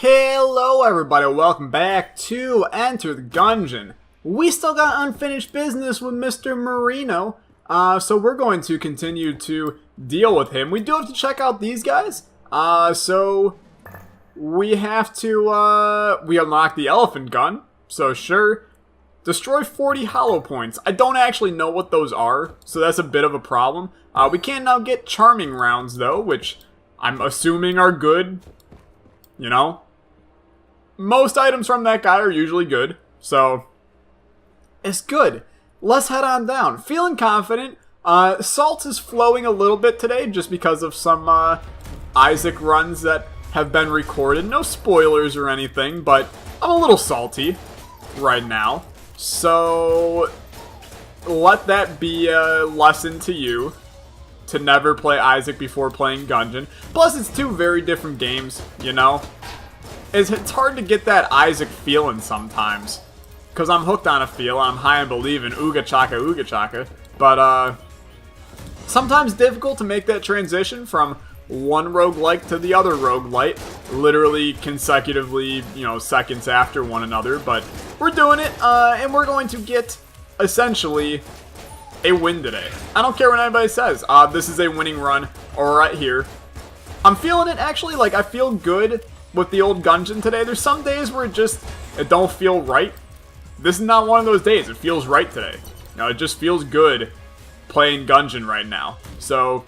Hello everybody, welcome back to Enter the Gungeon. We still got unfinished business with Mr. Marino, so we're going to continue to deal with him. We do have to check out these guys, so we have to, we unlock the elephant gun, so sure. Destroy 40 hollow points. I don't actually know what those are, so that's a bit of a problem. We can now get charming rounds though, which I'm assuming are good, you know? Most items from that guy are usually good, so it's good. Let's head on down. Feeling confident. Salt is flowing a little bit today just because of some Isaac runs that have been recorded. No spoilers or anything, but I'm a little salty right now. So let that be a lesson to you to never play Isaac before playing Gungeon. Plus, it's two very different games, you know? It's hard to get that Isaac feeling sometimes. Because I'm hooked on a feel, I'm high on believing, ooga chaka. But, sometimes difficult to make that transition from one roguelike to the other roguelite. Literally consecutively, you know, seconds after one another. But we're doing it, and we're going to get, essentially, a win today. I don't care what anybody says. This is a winning run right here. I'm feeling it, actually. Like, I feel good with the old Gungeon today. There's some days where it don't feel right. This is not one of those days. It feels right today. You know, it just feels good playing Gungeon right now. So,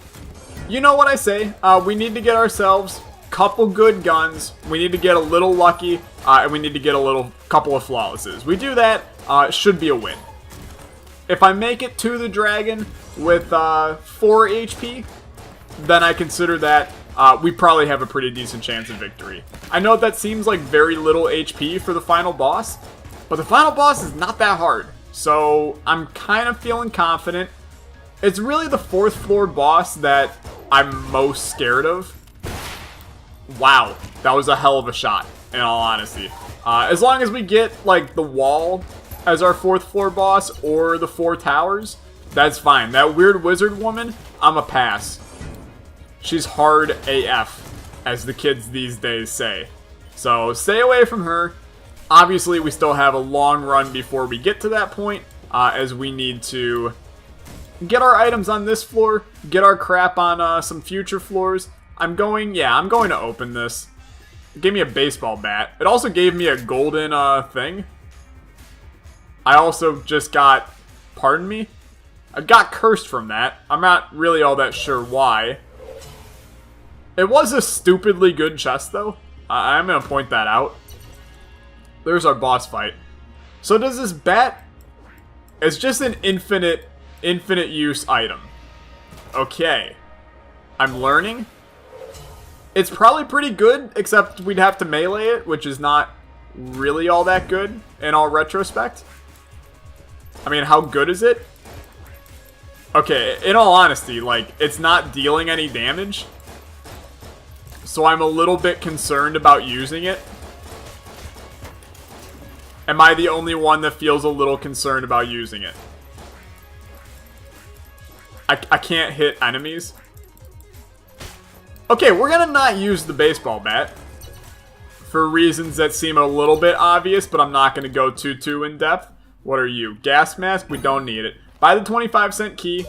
you know what I say. We need to get ourselves a couple good guns. We need to get a little lucky. And we need to get a couple of flawlesses. We do that, it should be a win. If I make it to the dragon with 4 HP, then I consider that we probably have a pretty decent chance of victory. I know that seems like very little HP for the final boss, but the final boss is not that hard. So I'm kind of feeling confident. It's really the 4th floor boss that I'm most scared of. Wow, that was a hell of a shot, in all honesty. As long as we get like the wall as our 4th floor boss or the 4 towers, that's fine. That weird wizard woman, I'm a pass. She's hard AF, as the kids these days say. So stay away from her. Obviously, we still have a long run before we get to that point, as we need to get our items on this floor, get our crap on some future floors. I'm going to open this. It gave me a baseball bat. It also gave me a golden thing. I also just got, pardon me? I got cursed from that. I'm not really all that sure why. It was a stupidly good chest, though. I'm going to point that out. There's our boss fight. So does this bat... It's just an infinite use item. Okay. I'm learning. It's probably pretty good, except we'd have to melee it, which is not really all that good in all retrospect. I mean, how good is it? Okay, in all honesty, like, it's not dealing any damage. So I'm a little bit concerned about using it. Am I the only one that feels a little concerned about using it? I can't hit enemies. Okay, we're gonna not use the baseball bat. For reasons that seem a little bit obvious, but I'm not gonna go too in depth. What are you? Gas mask? We don't need it. Buy the 25-cent key.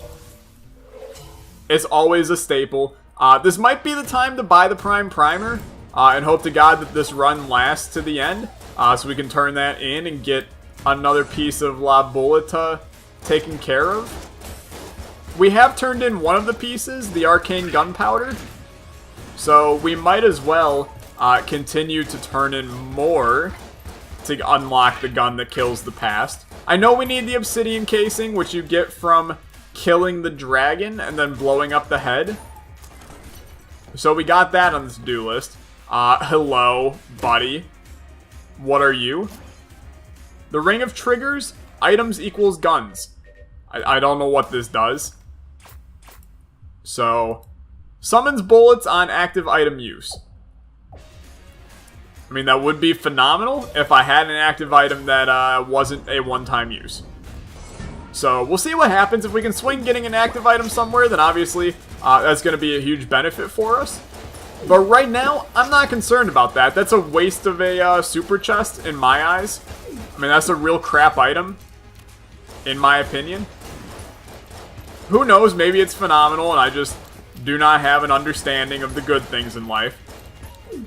It's always a staple. This might be the time to buy the Prime Primer, and hope to God that this run lasts to the end, so we can turn that in and get another piece of La Boleta taken care of. We have turned in one of the pieces, the Arcane Gunpowder, so we might as well continue to turn in more to unlock the gun that kills the past. I know we need the Obsidian Casing, which you get from killing the dragon and then blowing up the head. So we got that on this to-do list. Hello, buddy. What are you? The Ring of Triggers, items equals guns. I don't know what this does. So, summons bullets on active item use. I mean, that would be phenomenal if I had an active item that wasn't a one-time use. So, we'll see what happens. If we can swing getting an active item somewhere, then obviously that's going to be a huge benefit for us. But right now, I'm not concerned about that. That's a waste of a super chest in my eyes. I mean, that's a real crap item, in my opinion. Who knows, maybe it's phenomenal and I just do not have an understanding of the good things in life.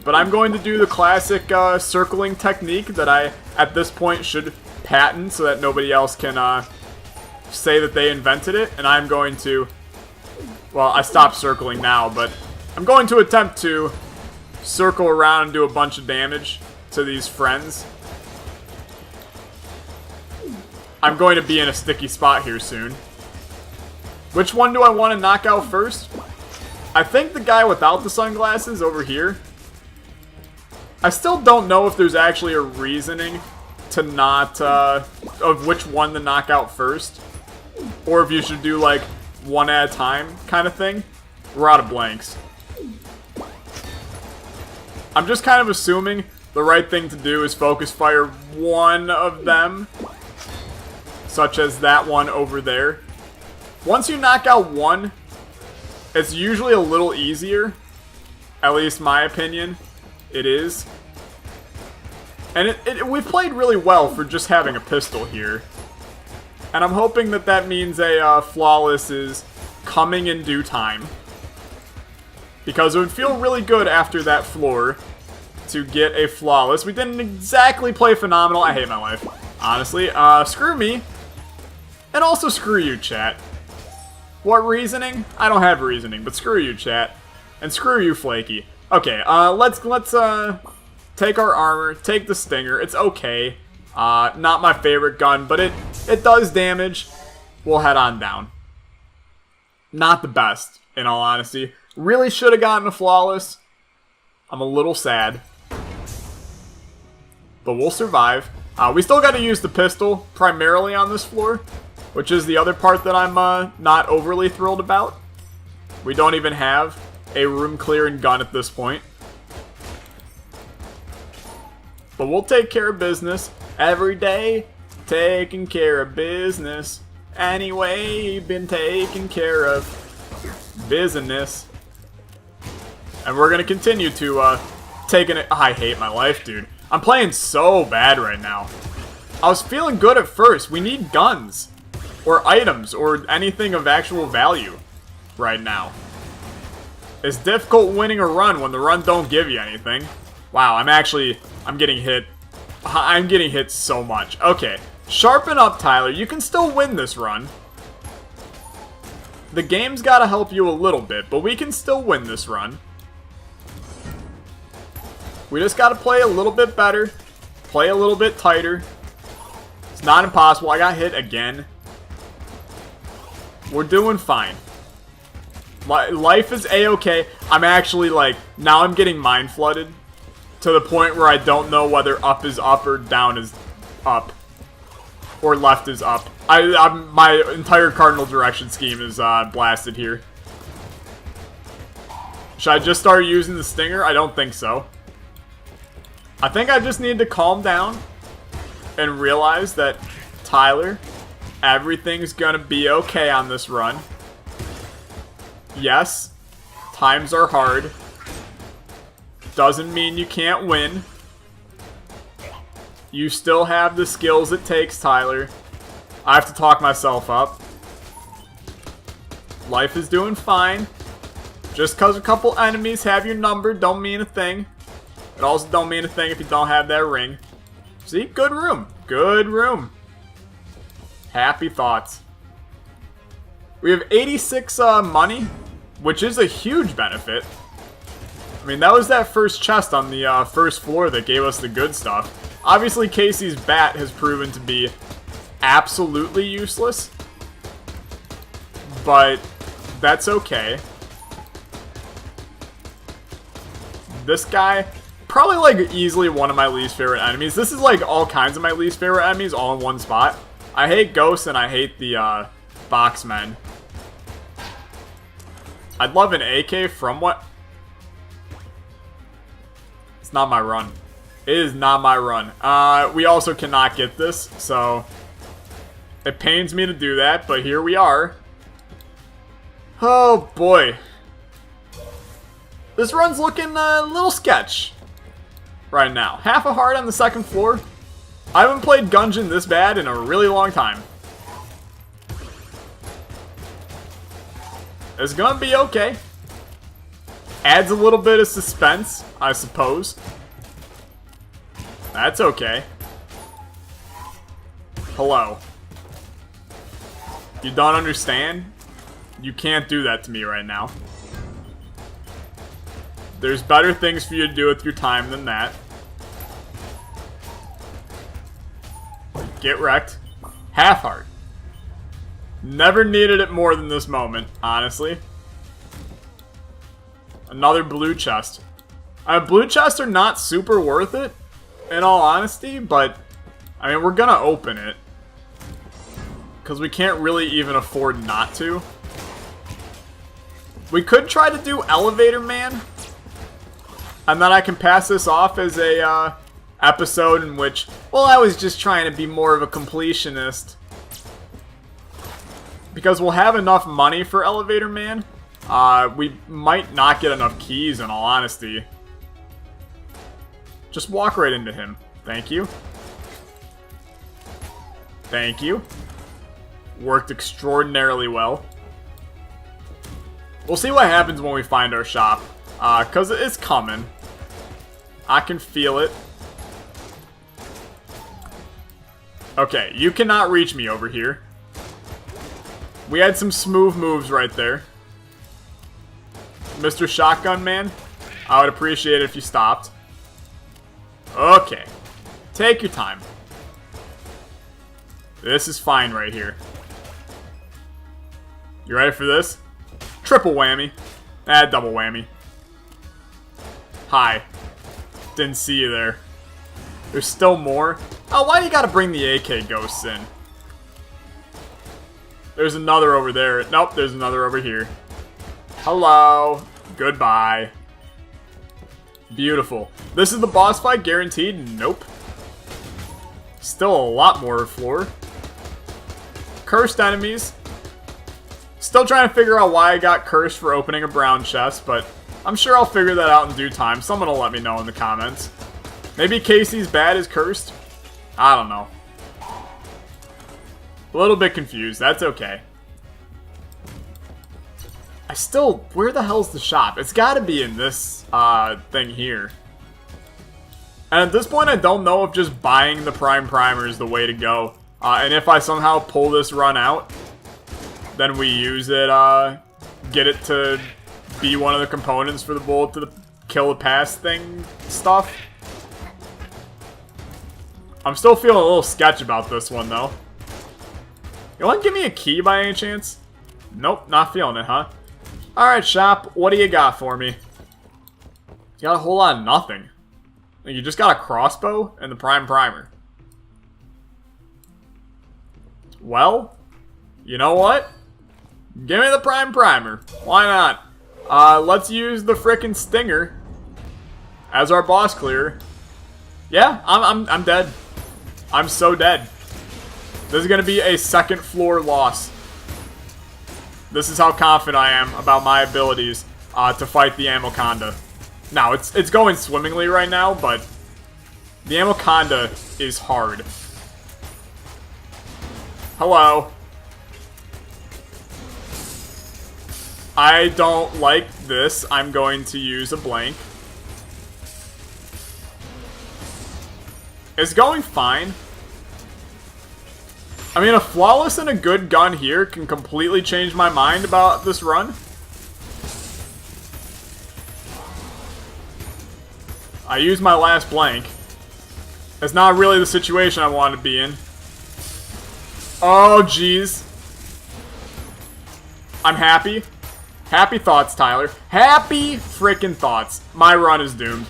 But I'm going to do the classic circling technique that I, at this point, should patent so that nobody else can say that they invented it. And I'm going to, well, I stopped circling now, but I'm going to attempt to circle around and do a bunch of damage to these friends. I'm going to be in a sticky spot here soon. Which one do I want to knock out first? I think the guy without the sunglasses over here. I still don't know if there's actually a reasoning to not, of which one to knock out first. Or if you should do, like, one at a time kind of thing. We're out of blanks. I'm just kind of assuming the right thing to do is focus fire one of them. Such as that one over there. Once you knock out one, it's usually a little easier. At least my opinion, it is. And we've played really well for just having a pistol here. And I'm hoping that that means a flawless is coming in due time. Because it would feel really good after that floor to get a flawless. We didn't exactly play phenomenal. I hate my life, honestly. Screw me. And also screw you, chat. What reasoning? I don't have reasoning, but screw you, chat. And screw you, Flaky. Okay, let's take our armor, take the stinger. It's okay. Not my favorite gun, but it does damage. We'll head on down. Not the best, in all honesty. Really should have gotten a flawless. I'm a little sad. But we'll survive. We still got to use the pistol primarily on this floor, which is the other part that I'm not overly thrilled about. We don't even have a room-clearing gun at this point. But we'll take care of business every day. Taking care of business. Anyway, been taking care of business. And we're going to continue to take it. I hate my life, dude. I'm playing so bad right now. I was feeling good at first. We need guns. Or items. Or anything of actual value. Right now. It's difficult winning a run when the run don't give you anything. Wow, I'm getting hit. I'm getting hit so much. Okay. Sharpen up, Tyler. You can still win this run. The game's gotta help you a little bit, but we can still win this run. We just gotta play a little bit better. Play a little bit tighter. It's not impossible. I got hit again. We're doing fine. Life is a-okay. I'm actually, like, now I'm getting mind flooded. To the point where I don't know whether up is up or down is up. Or left is up. My entire cardinal direction scheme is blasted here. Should I just start using the stinger? I don't think so. I think I just need to calm down and realize that, Tyler, everything's gonna be okay on this run. Yes, times are hard. Doesn't mean you can't win. You still have the skills it takes, Tyler. I have to talk myself up. Life is doing fine. Just because a couple enemies have your number don't mean a thing. It also don't mean a thing if you don't have that ring. See? Good room. Good room. Happy thoughts. We have 86 money, which is a huge benefit. I mean, that was that first chest on the first floor that gave us the good stuff. Obviously, Casey's bat has proven to be absolutely useless. But that's okay. This guy, probably like easily one of my least favorite enemies. This is like all kinds of my least favorite enemies all in one spot. I hate ghosts and I hate the boxmen. I'd love an AK from what? It's not my run. It is not my run. We also cannot get this, so it pains me to do that, but here we are. Oh boy. This run's looking a little sketch right now. Half a heart on the second floor. I haven't played Gungeon this bad in a really long time. It's gonna be okay. Adds a little bit of suspense, I suppose. That's okay. Hello. You don't understand? You can't do that to me right now. There's better things for you to do with your time than that. Get wrecked. Half heart. Never needed it more than this moment, honestly. Another blue chest. Blue chests are not super worth it, in all honesty, but I mean, we're gonna open it. Because we can't really even afford not to. We could try to do Elevator Man. And then I can pass this off as a episode in which, well, I was just trying to be more of a completionist. Because we'll have enough money for Elevator Man. We might not get enough keys, in all honesty. Just walk right into him. Thank you. Thank you. Worked extraordinarily well. We'll see what happens when we find our shop. Because it's coming. I can feel it. Okay, you cannot reach me over here. We had some smooth moves right there. Mr. Shotgun Man, I would appreciate it if you stopped. Okay. Take your time. This is fine right here. You ready for this? Triple whammy. Double whammy. Hi. Didn't see you there. There's still more. Oh, why do you gotta bring the AK ghosts in? There's another over there. Nope, there's another over here. Hello. Goodbye. Beautiful. This is the boss fight guaranteed? Nope. Still a lot more floor. Cursed enemies. Still trying to figure out why I got cursed for opening a brown chest, but I'm sure I'll figure that out in due time. Someone will let me know in the comments. Maybe Casey's bad is cursed? I don't know. A little bit confused. That's okay. Where the hell's the shop? It's gotta be in this, thing here. And at this point, I don't know if just buying the Prime Primer is the way to go. And if I somehow pull this run out, then we use it, get it to be one of the components for the bullet to kill the pass thing stuff. I'm still feeling a little sketch about this one, though. You want to give me a key by any chance? Nope, not feeling it, huh? Alright, shop, what do you got for me? You got a whole lot of nothing. You just got a crossbow and the Prime Primer. Well, you know what? Give me the Prime Primer. Why not? Let's use the frickin' Stinger as our boss clearer. Yeah, I'm dead. I'm so dead. This is gonna be a second floor loss. This is how confident I am about my abilities to fight the Anaconda. Now, it's going swimmingly right now, but the Anaconda is hard. Hello. I don't like this. I'm going to use a blank. It's going fine. I mean, a flawless and a good gun here can completely change my mind about this run. I used my last blank. It's not really the situation I wanted to be in. Oh, jeez. I'm happy. Happy thoughts, Tyler. Happy freaking thoughts. My run is doomed.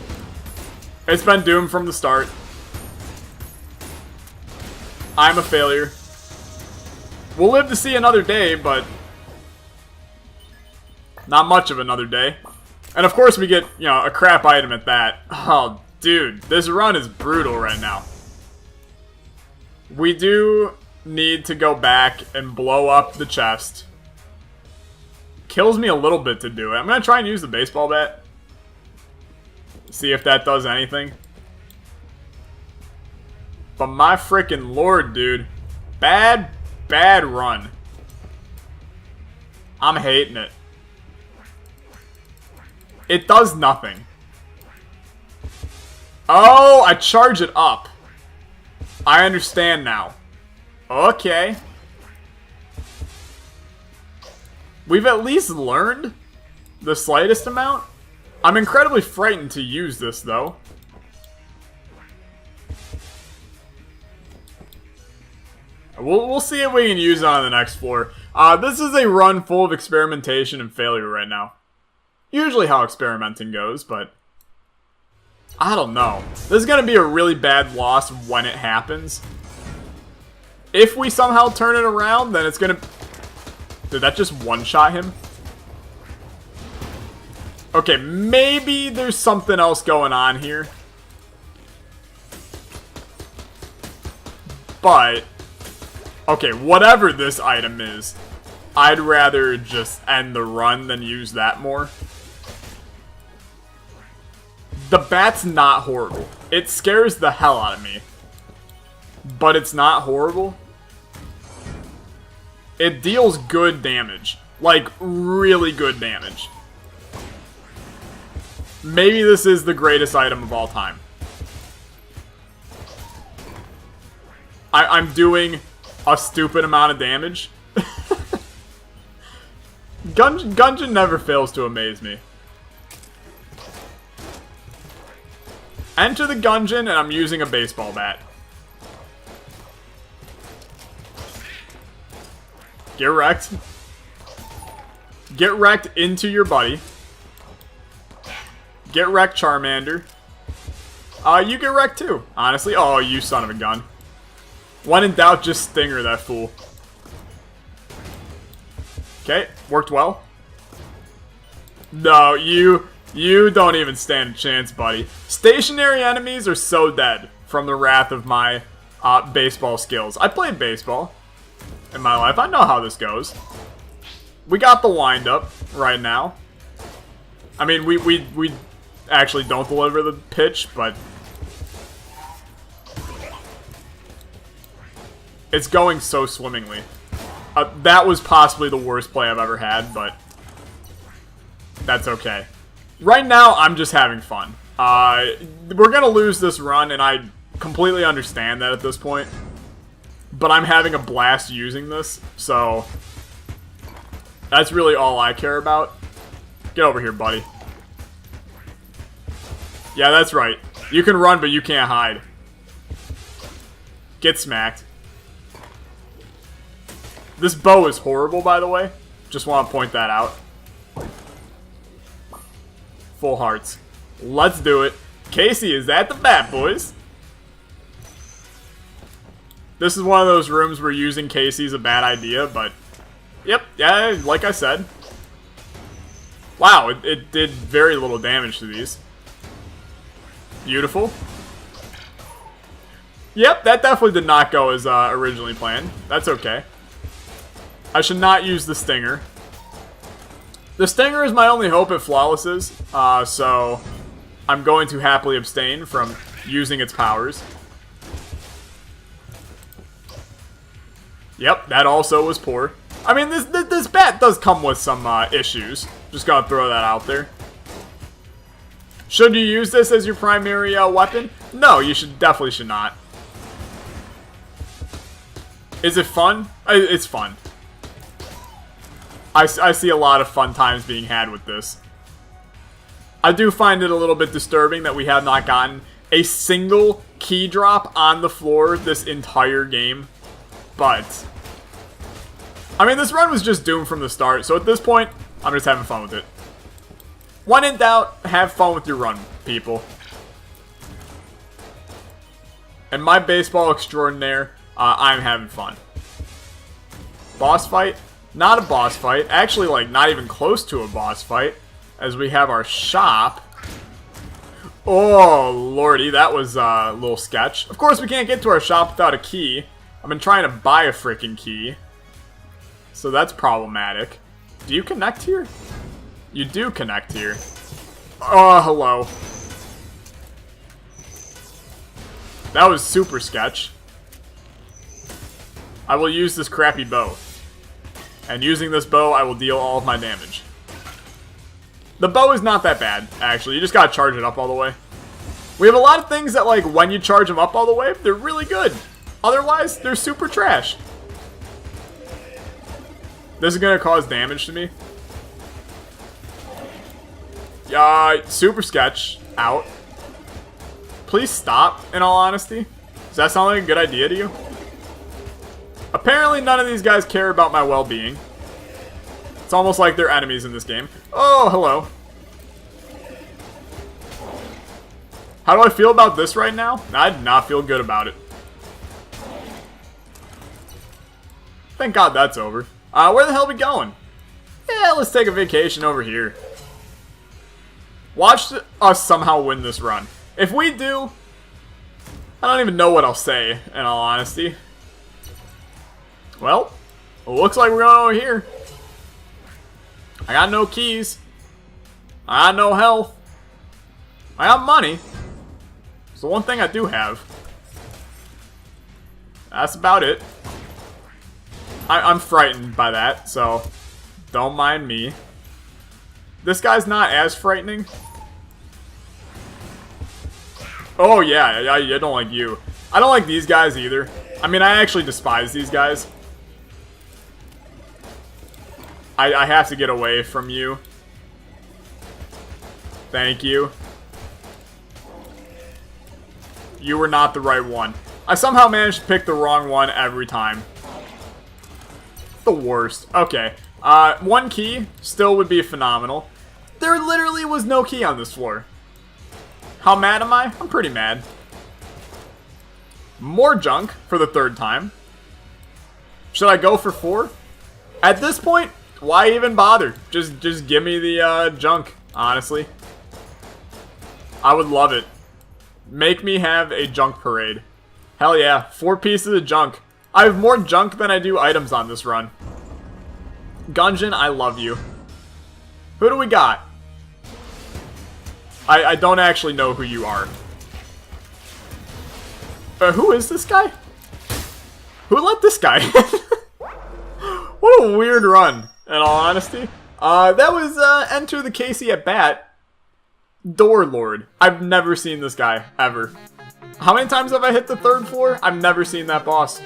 It's been doomed from the start. I'm a failure. We'll live to see another day, but not much of another day. And of course we get, you know, a crap item at that. Oh, dude, this run is brutal right now. We do need to go back and blow up the chest. Kills me a little bit to do it. I'm gonna try and use the baseball bat. See if that does anything. But my frickin' lord, dude. Bad run. I'm hating it. It does nothing. Oh, I charge it up. I understand now. Okay. We've at least learned the slightest amount. I'm incredibly frightened to use this, though. We'll see if we can use it on the next floor. This is a run full of experimentation and failure right now. Usually how experimenting goes, but I don't know. This is going to be a really bad loss when it happens. If we somehow turn it around, then it's going to... Did that just one-shot him? Okay, maybe there's something else going on here. But... Okay, whatever this item is, I'd rather just end the run than use that more. The bat's not horrible. It scares the hell out of me. But it's not horrible. It deals good damage. Like, really good damage. Maybe this is the greatest item of all time. I'm doing a stupid amount of damage. Gungeon never fails to amaze me. Enter the Gungeon, and I'm using a baseball bat. Get wrecked. Get wrecked into your buddy. Get wrecked, Charmander. You get wrecked too, honestly. Oh, you son of a gun. When in doubt, just stinger that fool. Okay, worked well. No, you don't even stand a chance, buddy. Stationary enemies are so dead from the wrath of my baseball skills. I played baseball in my life. I know how this goes. We got the wind-up right now. I mean, we actually don't deliver the pitch, but... It's going so swimmingly. That was possibly the worst play I've ever had, but... That's okay. Right now, I'm just having fun. We're gonna lose this run, and I completely understand that at this point. But I'm having a blast using this, so... That's really all I care about. Get over here, buddy. Yeah, that's right. You can run, but you can't hide. Get smacked. This bow is horrible, by the way. Just want to point that out. Full hearts. Let's do it. Casey is at the bat, boys. This is one of those rooms where using Casey is a bad idea, but... Yep, yeah, like I said. Wow, it did very little damage to these. Beautiful. Yep, that definitely did not go as originally planned. That's okay. I should not use the Stinger. The Stinger is my only hope at Flawlesses, so I'm going to happily abstain from using its powers. Yep, that also was poor. I mean, this bat does come with some issues. Just gotta throw that out there. Should you use this as your primary weapon? No, you definitely should not. Is it fun? It's fun. I see a lot of fun times being had with this. I do find it a little bit disturbing that we have not gotten a single key drop on the floor this entire game. But, I mean, this run was just doomed from the start, so at this point, I'm just having fun with it. When in doubt, have fun with your run, people. And my baseball extraordinaire, I'm having fun. Boss fight? Not a boss fight. Actually, like, not even close to a boss fight. As we have our shop. Oh, lordy, that was a little sketch. Of course, we can't get to our shop without a key. I've been trying to buy a freaking key. So that's problematic. Do you connect here? You do connect here. Oh, hello. That was super sketch. I will use this crappy bow. And using this bow, I will deal all of my damage. The bow is not that bad, actually. You just gotta charge it up all the way. We have a lot of things that, like, when you charge them up all the way, they're really good. Otherwise, they're super trash. This is gonna cause damage to me. Super sketch. Out. Please stop, in all honesty. Does that sound like a good idea to you? Apparently none of these guys care about my well-being. It's almost like they're enemies in this game. Oh, hello. How do I feel about this right now? I do not feel good about it. Thank God that's over. Where the hell are we going? Yeah, let's take a vacation over here. Watch us somehow win this run. If we do, I don't even know what I'll say, in all honesty. Well, it looks like we're going over here. I got no keys. I got no health. I got money. It's the one thing I do have. That's about it. I'm frightened by that, so don't mind me. This guy's not as frightening. Oh yeah, I don't like you. I don't like these guys either. I mean, I actually despise these guys. I have to get away from you. Thank you. You were not the right one. I somehow managed to pick the wrong one every time. The worst. Okay. One key still would be phenomenal. There literally was no key on this floor. How mad am I? I'm pretty mad. More junk for the third time. Should I go for 4? At this point, why even bother? Just give me the junk, honestly. I would love it. Make me have a junk parade. Hell yeah, 4 pieces of junk. I have more junk than I do items on this run. Gungeon, I love you. Who do we got? I don't actually know who you are. Who is this guy? Who let this guy in? What a weird run, in all honesty. That was Enter the Casey at Bat. Door Lord. I've never seen this guy, ever. How many times have I hit the 3rd floor? I've never seen that boss.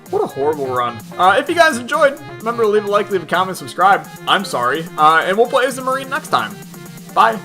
What a horrible run. If you guys enjoyed, remember to leave a like, leave a comment, subscribe. I'm sorry. And we'll play as the Marine next time. Bye.